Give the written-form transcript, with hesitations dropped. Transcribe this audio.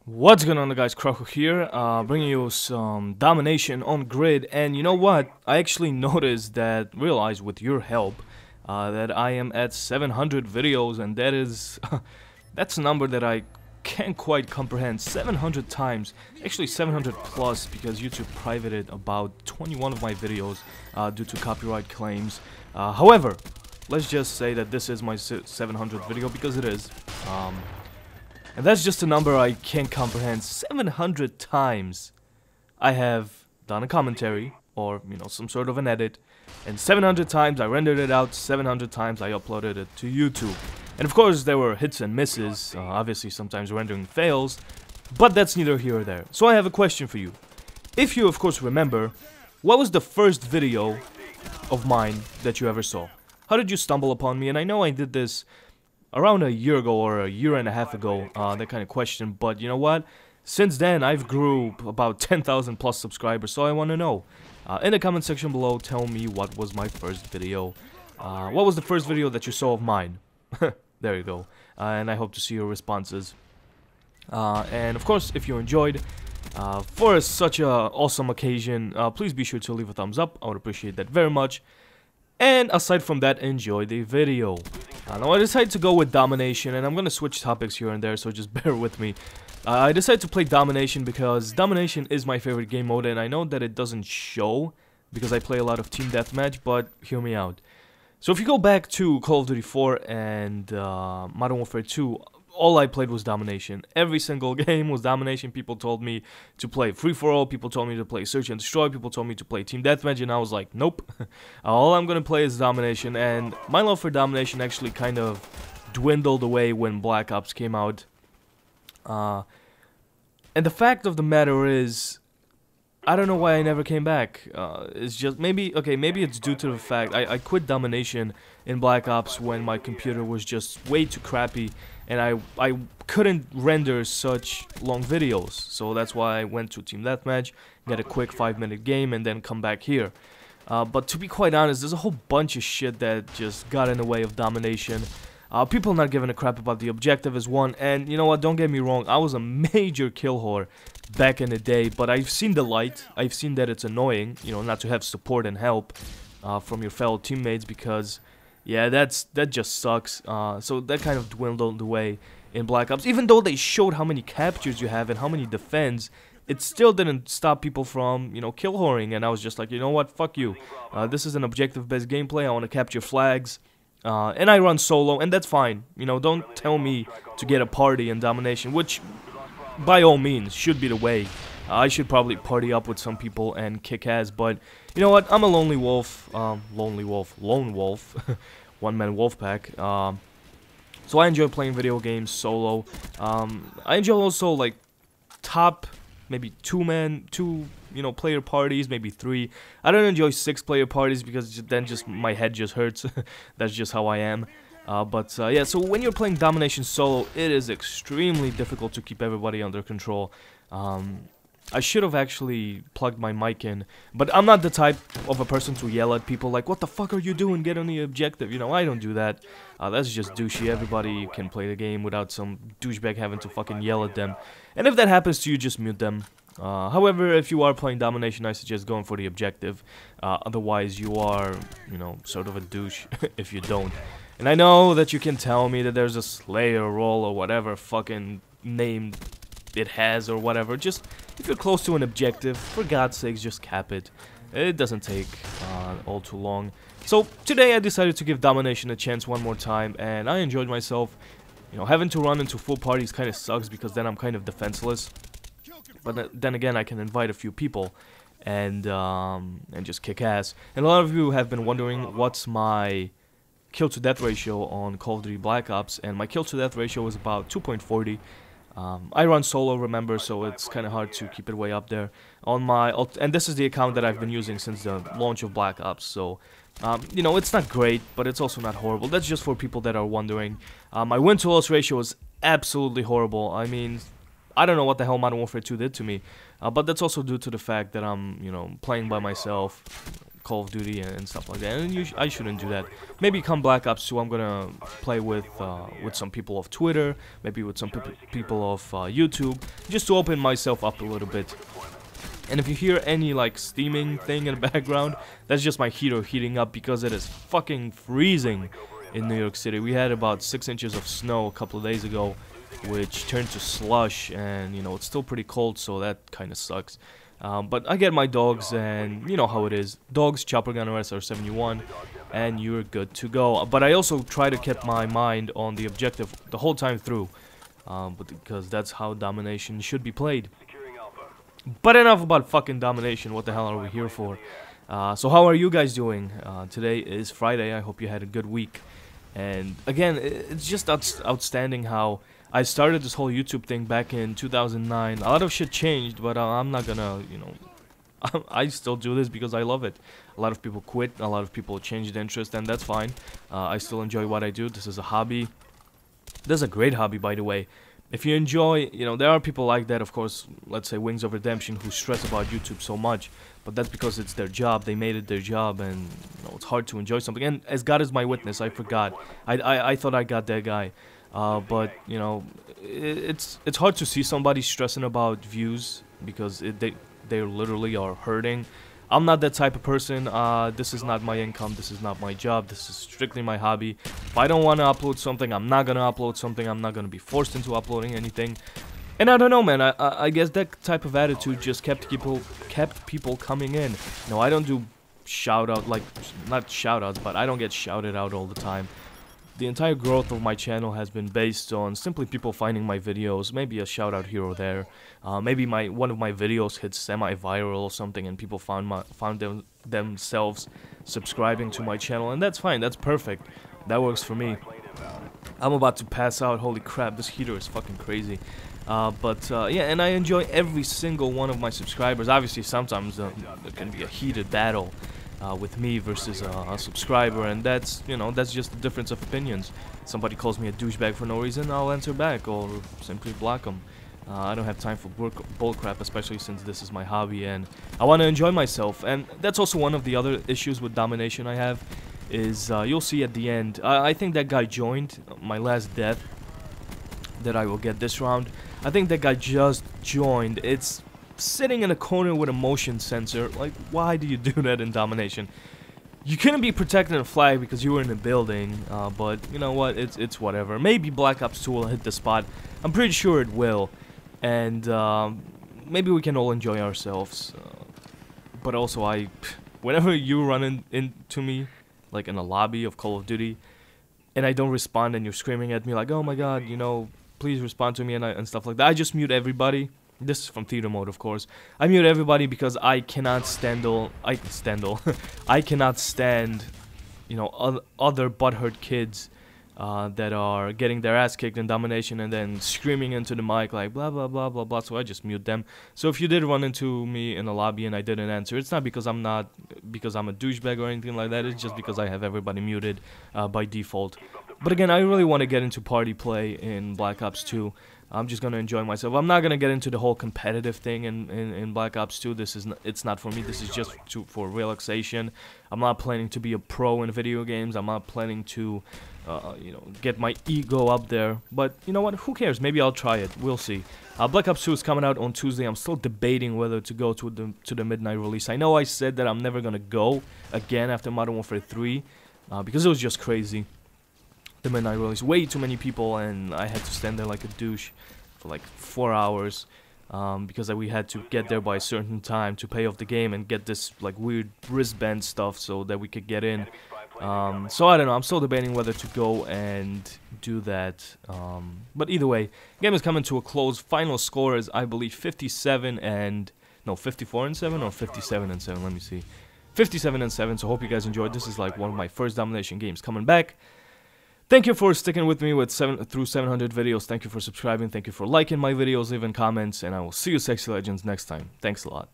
What's going on, guys? Croco here, bringing you some domination on grid. And you know what? I actually realized with your help, that I am at 700 videos, and that is, that's a number that I can't quite comprehend. 700 times, actually 700 plus, because YouTube privated about 21 of my videos due to copyright claims. However, let's just say that this is my 700th video because it is. And that's just a number I can't comprehend. 700 times I have done a commentary, or, some sort of an edit. And 700 times I rendered it out, 700 times I uploaded it to YouTube. And of course there were hits and misses, obviously sometimes rendering fails. But that's neither here or there. So I have a question for you. If you of course remember, what was the first video of mine that you ever saw? How did you stumble upon me? And I know I did this around a year ago or a year and a half ago, that kind of question, but you know what? Since then, I've grew about 10,000 plus subscribers, so I want to know. In the comment section below, tell me what was my first video. What was the first video that you saw of mine? There you go. And I hope to see your responses. And of course, if you enjoyed, for such a awesome occasion, please be sure to leave a thumbs up. I would appreciate that very much. And aside from that, enjoy the video. Now I decided to go with domination, and I'm gonna switch topics here and there, so just bear with me. I decided to play domination because domination is my favorite game mode, and I know that it doesn't show because I play a lot of team deathmatch, but hear me out. So if you go back to Call of Duty 4 and Modern Warfare 2, all I played was domination. Every single game was domination. People told me to play free-for-all, people told me to play search and destroy, people told me to play team deathmatch, and I was like, nope. All I'm gonna play is domination, and my love for domination actually kind of dwindled away when Black Ops came out. And the fact of the matter is, I don't know why I never came back. It's just, maybe it's due to the fact I quit domination in Black Ops when my computer was just way too crappy, and I couldn't render such long videos. So that's why I went to Team Deathmatch, get a quick 5-minute game, and then come back here. But to be quite honest, there's a whole bunch of shit that just got in the way of domination. People not giving a crap about the objective is one, and you know what, don't get me wrong, I was a major kill whore back in the day, but I've seen the light. I've seen that it's annoying, not to have support and help from your fellow teammates, because yeah, that just sucks. So that kind of dwindled away in Black Ops. Even though they showed how many captures you have and how many defends, it still didn't stop people from, kill whoring, and I was just like, you know what, fuck you. This is an objective-based gameplay, I want to capture flags. And I run solo, and that's fine. Don't tell me to get a party in domination, which, by all means, should be the way. I should probably party up with some people and kick ass, but you know what? I'm a lone wolf, one-man wolf pack. So I enjoy playing video games solo. I enjoy also like top, maybe two player parties, maybe 3. I don't enjoy 6-player parties because then my head just hurts. That's just how I am. Yeah, so when you're playing domination solo, it is extremely difficult to keep everybody under control. I should have actually plugged my mic in, but I'm not the type of a person to yell at people like, what the fuck are you doing, get on the objective, I don't do that. That's just douchey. Everybody can play the game without some douchebag having to fucking yell at them. And if that happens to you, just mute them. However, if you are playing domination, I suggest going for the objective. Otherwise, you are, sort of a douche if you don't. And I know that you can tell me that there's a Slayer role or whatever fucking name it has or whatever. Just, if you're close to an objective, for God's sakes, just cap it. It doesn't take all too long. So, today I decided to give domination a chance one more time, and I enjoyed myself. Having to run into full parties kind of sucks because then I'm kind of defenseless. But then again, I can invite a few people and just kick ass. And a lot of you have been wondering what's my kill to death ratio on Call of Duty Black Ops, and my kill to death ratio is about 2.40. I run solo, remember, so it's kind of hard to keep it way up there. And this is the account that I've been using since the launch of Black Ops, so it's not great, but it's also not horrible. That's just for people that are wondering. My win to loss ratio is absolutely horrible. I mean, I don't know what the hell Modern Warfare 2 did to me, but that's also due to the fact that I'm, playing by myself, Call of Duty and stuff like that. And I shouldn't do that. Maybe come Black Ops 2, I'm gonna play with some people of Twitter, maybe with some people of YouTube, just to open myself up a little bit. And if you hear any like steaming thing in the background, that's just my heater heating up because it is fucking freezing in New York City. We had about 6 inches of snow a couple of days ago, which turned to slush, and you know, it's still pretty cold, so that kind of sucks. But I get my dogs, and you know how it is. Dogs, chopper gun, SR-71, and you're good to go. But I also try to keep my mind on the objective the whole time through, because that's how domination should be played. But enough about fucking domination. What the hell are we here for? So how are you guys doing? Today is Friday. I hope you had a good week. And again, it's just outstanding how I started this whole YouTube thing back in 2009. A lot of shit changed, but I'm not gonna, you know, I still do this because I love it. A lot of people quit, a lot of people changed interest, and that's fine. I still enjoy what I do. This is a hobby. This is a great hobby, by the way. If you enjoy, you know, there are people like that, of course, let's say Wings of Redemption, who stress about YouTube so much, but that's because it's their job. They made it their job, and you know, it's hard to enjoy something. And as God is my witness, I forgot. I thought I got that guy. But you know, it's hard to see somebody stressing about views because they literally are hurting. I'm not that type of person. This is not my income. This is not my job. This is strictly my hobby. If I don't want to upload something, I'm not gonna upload something. I'm not gonna be forced into uploading anything. And I don't know, man. I guess that type of attitude just kept people coming in. No, I don't do shout out, like, not shout outs, but I don't get shouted out all the time. The entire growth of my channel has been based on simply people finding my videos, maybe a shout out here or there. Maybe one of my videos hit semi-viral or something, and people found themselves subscribing to my channel, and that's fine. That's perfect. That works for me. I'm about to pass out. Holy crap, this heater is fucking crazy. Yeah, and I enjoy every single one of my subscribers. Obviously, sometimes there can be a heated battle with me versus a subscriber, and that's, you know, that's just the difference of opinions. Somebody calls me a douchebag for no reason, I'll answer back or simply block them. I don't have time for bullcrap, especially since this is my hobby and I want to enjoy myself. And that's also one of the other issues with domination I have, is you'll see at the end. I think that guy joined my last death that I will get this round. I think that guy just joined. It's sitting in a corner with a motion sensor. Like, why do you do that in domination? You couldn't be protecting a flag because you were in a building, but you know what, it's whatever. Maybe Black Ops 2 will hit the spot. I'm pretty sure it will, and maybe we can all enjoy ourselves. But also, whenever you run into me, like in a lobby of Call of Duty, and I don't respond, and you're screaming at me like, "Oh my God, you know, please respond to me," and stuff like that, I just mute everybody. This is from theater mode, of course. I mute everybody because I cannot stand I cannot stand, you know, other butthurt kids that are getting their ass kicked in domination and then screaming into the mic like blah blah blah blah blah. So I just mute them. So if you did run into me in a lobby and I didn't answer, it's not because I'm a douchebag or anything like that. It's just because I have everybody muted by default. But again, I really want to get into party play in Black Ops 2. I'm just gonna enjoy myself. I'm not gonna get into the whole competitive thing in Black Ops 2. It's not for me. This is just for relaxation. I'm not planning to be a pro in video games. I'm not planning to, you know, get my ego up there. But you know what? Who cares? Maybe I'll try it. We'll see. Black Ops 2 is coming out on Tuesday. I'm still debating whether to go to the midnight release. I know I said that I'm never gonna go again after Modern Warfare 3 because it was just crazy. The midnight release, way too many people, and I had to stand there like a douche for like 4 hours because we had to get there by a certain time to pay off the game and get this like weird wristband stuff so that we could get in. So I don't know, I'm still debating whether to go and do that, but either way, game is coming to a close. Final score is, I believe, 54 and 7, or 57 and 7, let me see, 57 and 7. So hope you guys enjoyed. This is like one of my first domination games coming back. Thank you for sticking with me with 700 videos. Thank you for subscribing. Thank you for liking my videos, leaving comments, and I will see you sexy legends next time. Thanks a lot.